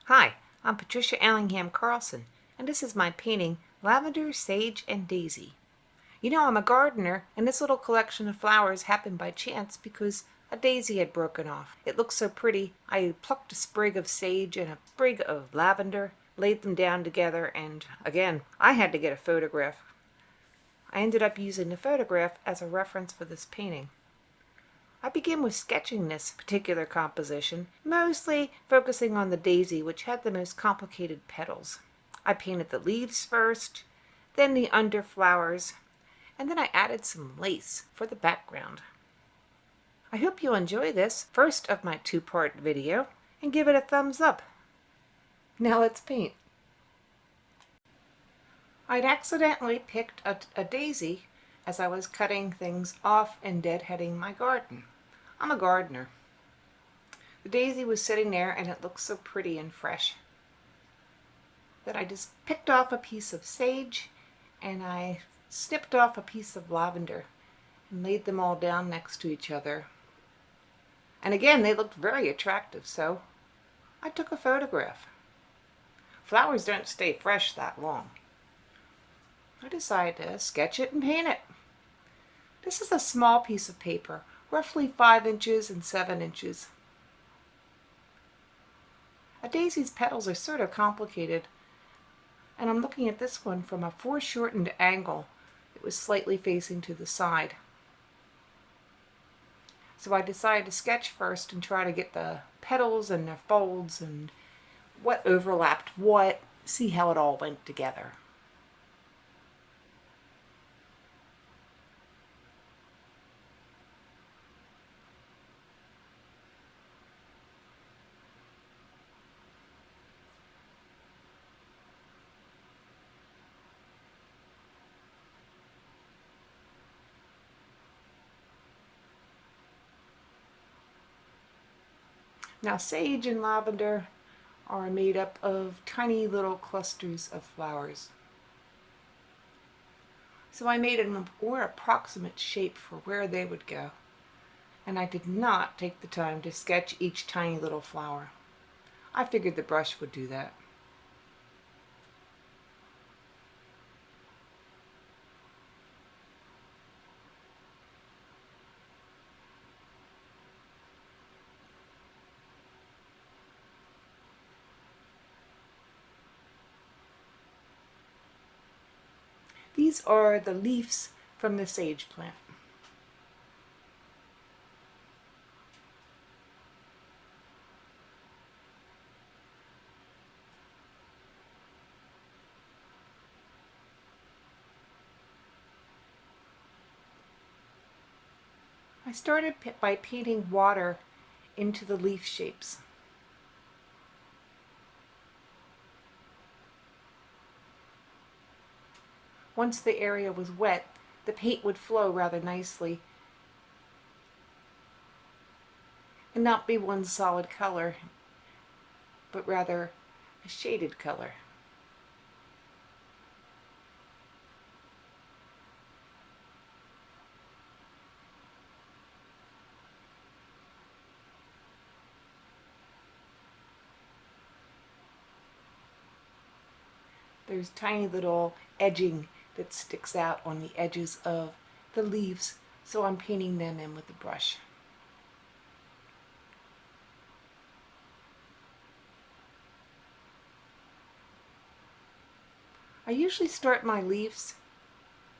Hi, I'm Patricia Allingham Carlson, and this is my painting, Lavender, Sage, and Daisy. You know, I'm a gardener, and this little collection of flowers happened by chance because a daisy had broken off. It looked so pretty, I plucked a sprig of sage and a sprig of lavender, laid them down together, and again, I had to get a photograph. I ended up using the photograph as a reference for this painting. I begin with sketching this particular composition, mostly focusing on the daisy, which had the most complicated petals. I painted the leaves first, then the underflowers, and then I added some lace for the background. I hope you'll enjoy this first of my two-part video and give it a thumbs up. Now let's paint. I'd accidentally picked a daisy as I was cutting things off and deadheading my garden. I'm a gardener. The daisy was sitting there and it looked so pretty and fresh that I just picked off a piece of sage and I snipped off a piece of lavender and laid them all down next to each other. And again, they looked very attractive, so I took a photograph. Flowers don't stay fresh that long. I decided to sketch it and paint it. This is a small piece of paper, roughly 5 inches and 7 inches. A daisy's petals are sort of complicated, and I'm looking at this one from a foreshortened angle. It was slightly facing to the side. So I decided to sketch first and try to get the petals and their folds and what overlapped what, see how it all went together. Now, sage and lavender are made up of tiny little clusters of flowers. So I made a more approximate shape for where they would go. And I did not take the time to sketch each tiny little flower. I figured the brush would do that. These are the leaves from the sage plant. I started by painting water into the leaf shapes. Once the area was wet, the paint would flow rather nicely and not be one solid color, but rather a shaded color. There's tiny little edging that sticks out on the edges of the leaves, so I'm painting them in with the brush. I usually start my leaves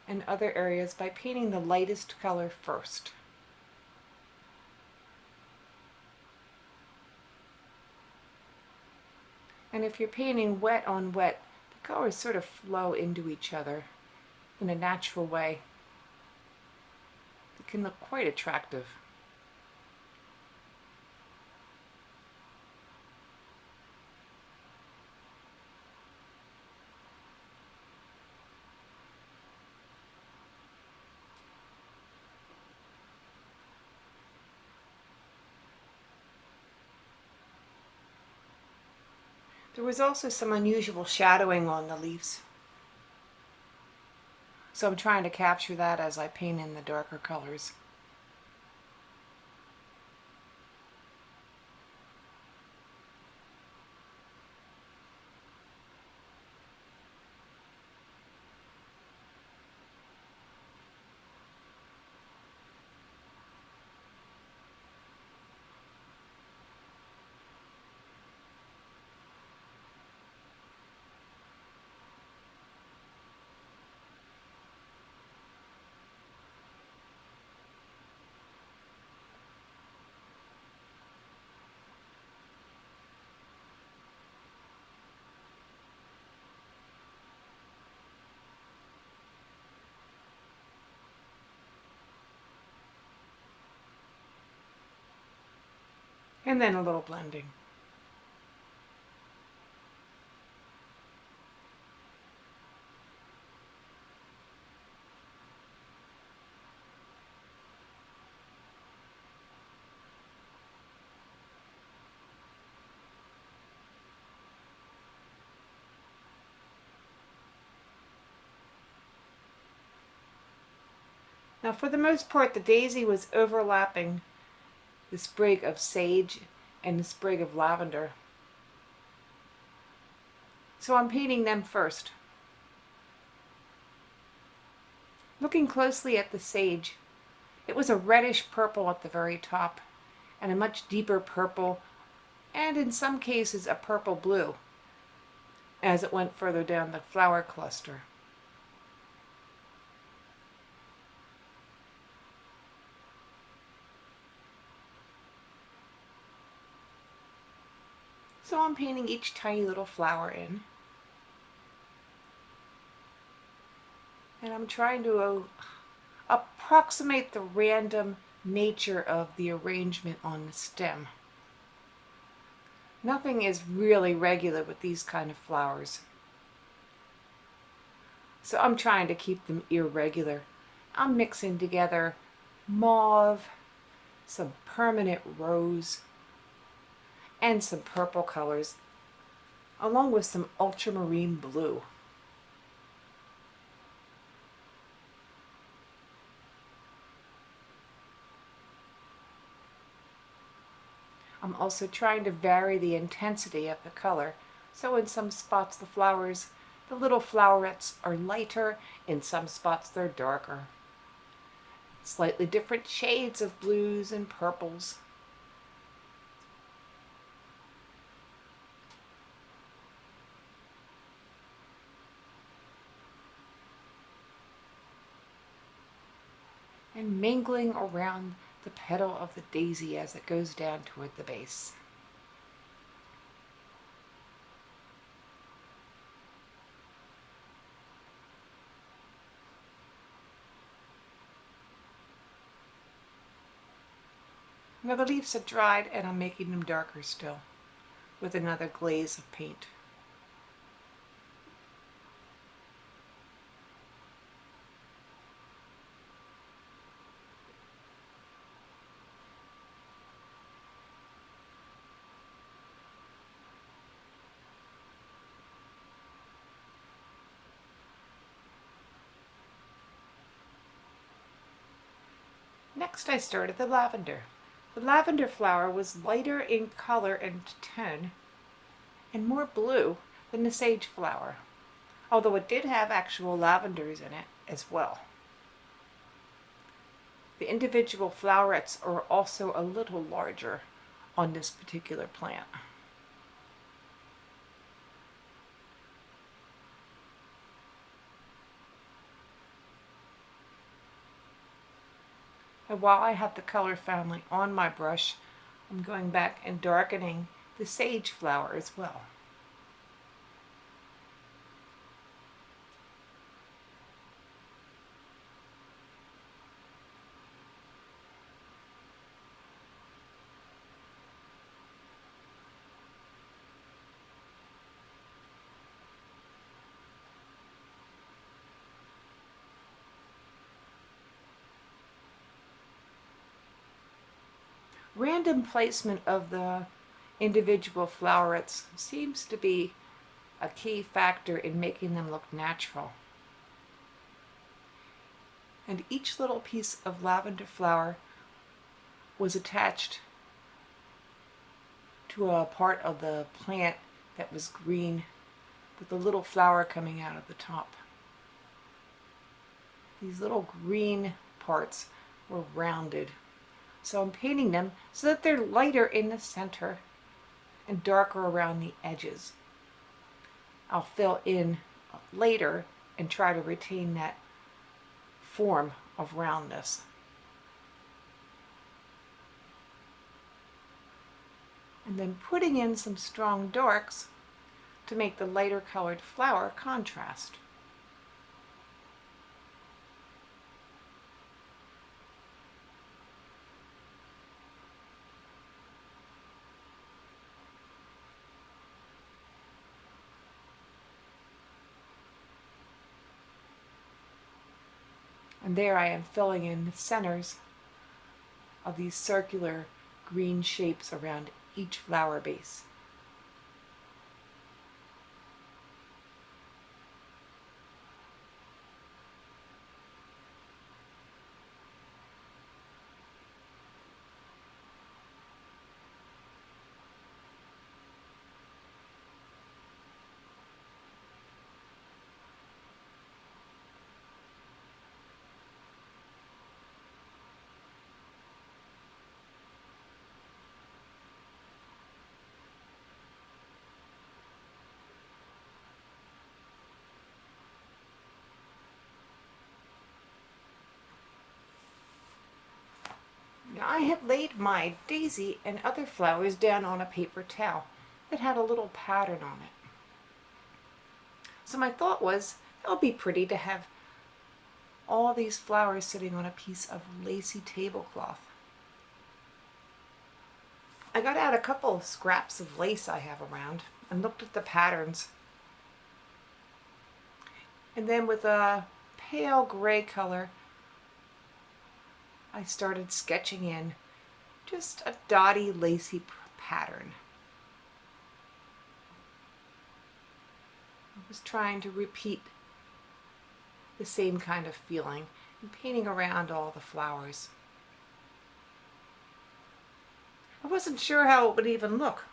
and other areas by painting the lightest color first. And if you're painting wet on wet, the colors sort of flow into each other in a natural way. It can look quite attractive. There was also some unusual shadowing on the leaves. So I'm trying to capture that as I paint in the darker colors. and then a little blending. Now, for the most part, the daisy was overlapping the sprig of sage and the sprig of lavender. So I'm painting them first. Looking closely at the sage, it was a reddish purple at the very top, and a much deeper purple, and in some cases a purple blue, as it went further down the flower cluster. So I'm painting each tiny little flower in. And I'm trying to approximate the random nature of the arrangement on the stem. Nothing is really regular with these kind of flowers. So I'm trying to keep them irregular. I'm mixing together mauve, some permanent rose, and some purple colors, along with some ultramarine blue. I'm also trying to vary the intensity of the color. So in some spots the little flowerets are lighter, in some spots they're darker. Slightly different shades of blues and purples. And mingling around the petal of the daisy as it goes down toward the base. Now the leaves are dried and I'm making them darker still with another glaze of paint. Next I started the lavender. The lavender flower was lighter in color and tone and more blue than the sage flower, although it did have actual lavenders in it as well. The individual flowerets are also a little larger on this particular plant. And while I have the color family on my brush, I'm going back and darkening the sage flower as well. Random placement of the individual flowerets seems to be a key factor in making them look natural. And each little piece of lavender flower was attached to a part of the plant that was green with the little flower coming out of the top. These little green parts were rounded. So I'm painting them so that they're lighter in the center and darker around the edges. I'll fill in later and try to retain that form of roundness. And then putting in some strong darks to make the lighter colored flower contrast. And there I am filling in the centers of these circular green shapes around each flower base. Now I had laid my daisy and other flowers down on a paper towel that had a little pattern on it. So my thought was, it would be pretty to have all these flowers sitting on a piece of lacy tablecloth. I got out a couple of scraps of lace I have around and looked at the patterns. And then with a pale gray color, I started sketching in just a dotty, lacy pattern. I was trying to repeat the same kind of feeling and painting around all the flowers. I wasn't sure how it would even look,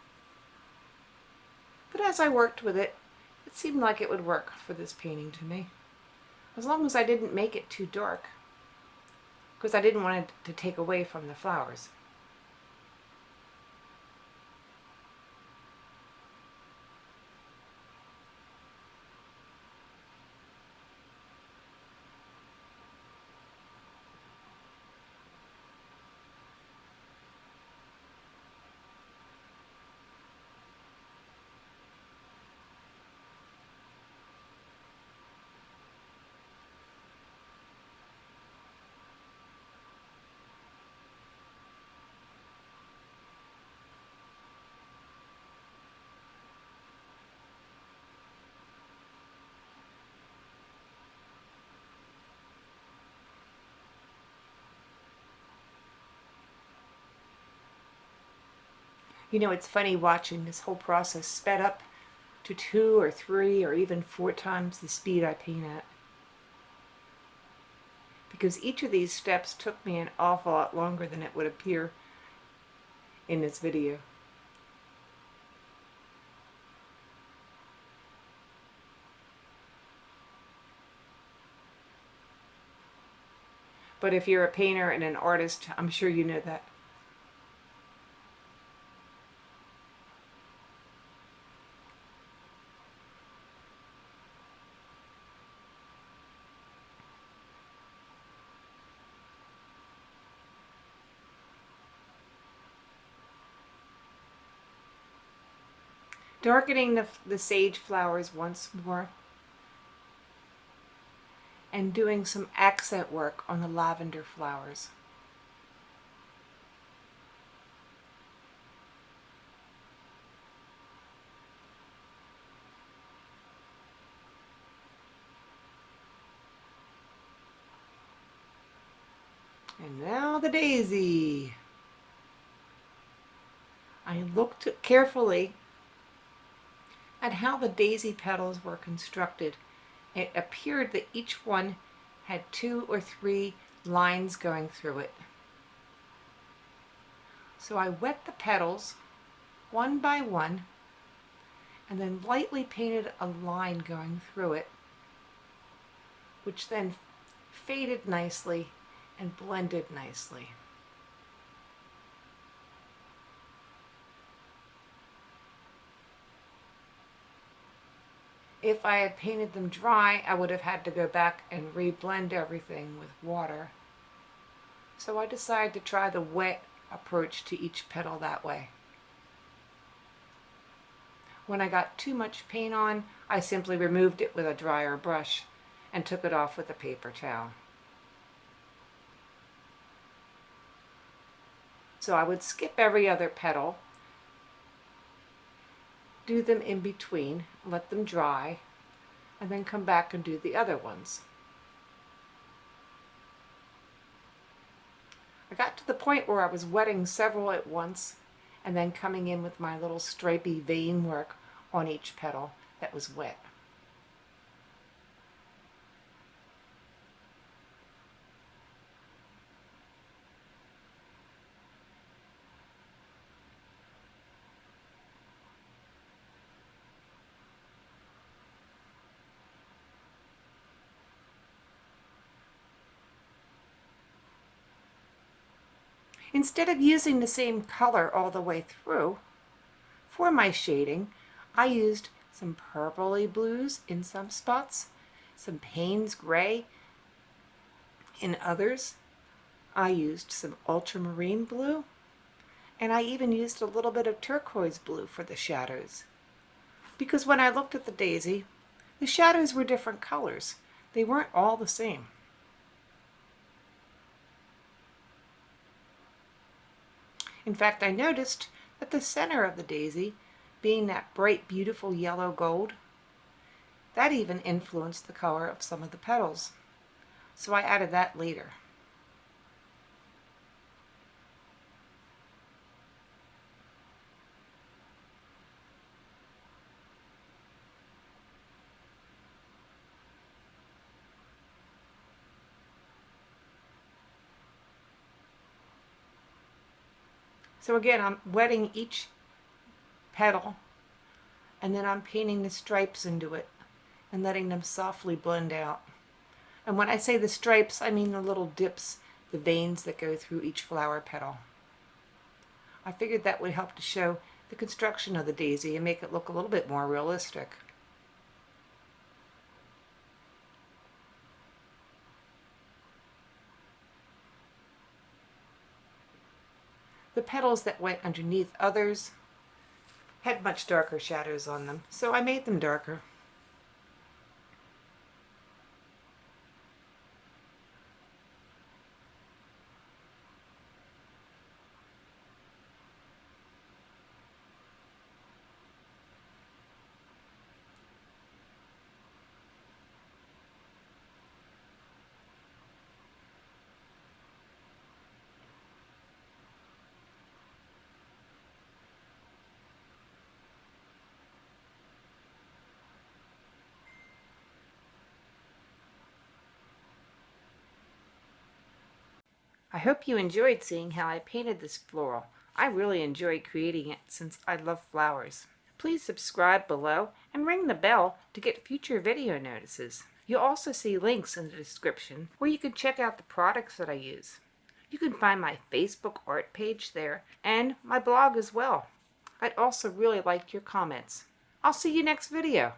but as I worked with it, it seemed like it would work for this painting to me, as long as I didn't make it too dark, because I didn't want it to take away from the flowers. You know, it's funny watching this whole process sped up to 2 or 3 or even 4 times the speed I paint at. Because each of these steps took me an awful lot longer than it would appear in this video. But if you're a painter and an artist, I'm sure you know that. Darkening the sage flowers once more and doing some accent work on the lavender flowers. And now the daisy. I looked carefully at how the daisy petals were constructed. It appeared that each one had 2 or 3 lines going through it. So I wet the petals one by one and then lightly painted a line going through it, which then faded nicely and blended nicely. If I had painted them dry, I would have had to go back and reblend everything with water. So I decided to try the wet approach to each petal that way. When I got too much paint on, I simply removed it with a drier brush and took it off with a paper towel. So I would skip every other petal, do them in between, let them dry, and then come back and do the other ones. I got to the point where I was wetting several at once and then coming in with my little stripy vein work on each petal that was wet. Instead of using the same color all the way through, for my shading, I used some purpley blues in some spots, some Payne's gray in others. I used some ultramarine blue, and I even used a little bit of turquoise blue for the shadows. Because when I looked at the daisy, the shadows were different colors. They weren't all the same. In fact, I noticed that the center of the daisy, being that bright, beautiful yellow gold, that even influenced the color of some of the petals. So I added that later. So again, I'm wetting each petal and then I'm painting the stripes into it and letting them softly blend out. And when I say the stripes, I mean the little dips, the veins that go through each flower petal. I figured that would help to show the construction of the daisy and make it look a little bit more realistic. The petals that went underneath others had much darker shadows on them, so I made them darker. I hope you enjoyed seeing how I painted this floral. I really enjoyed creating it since I love flowers. Please subscribe below and ring the bell to get future video notices. You'll also see links in the description where you can check out the products that I use. You can find my Facebook art page there and my blog as well. I'd also really like your comments. I'll see you next video.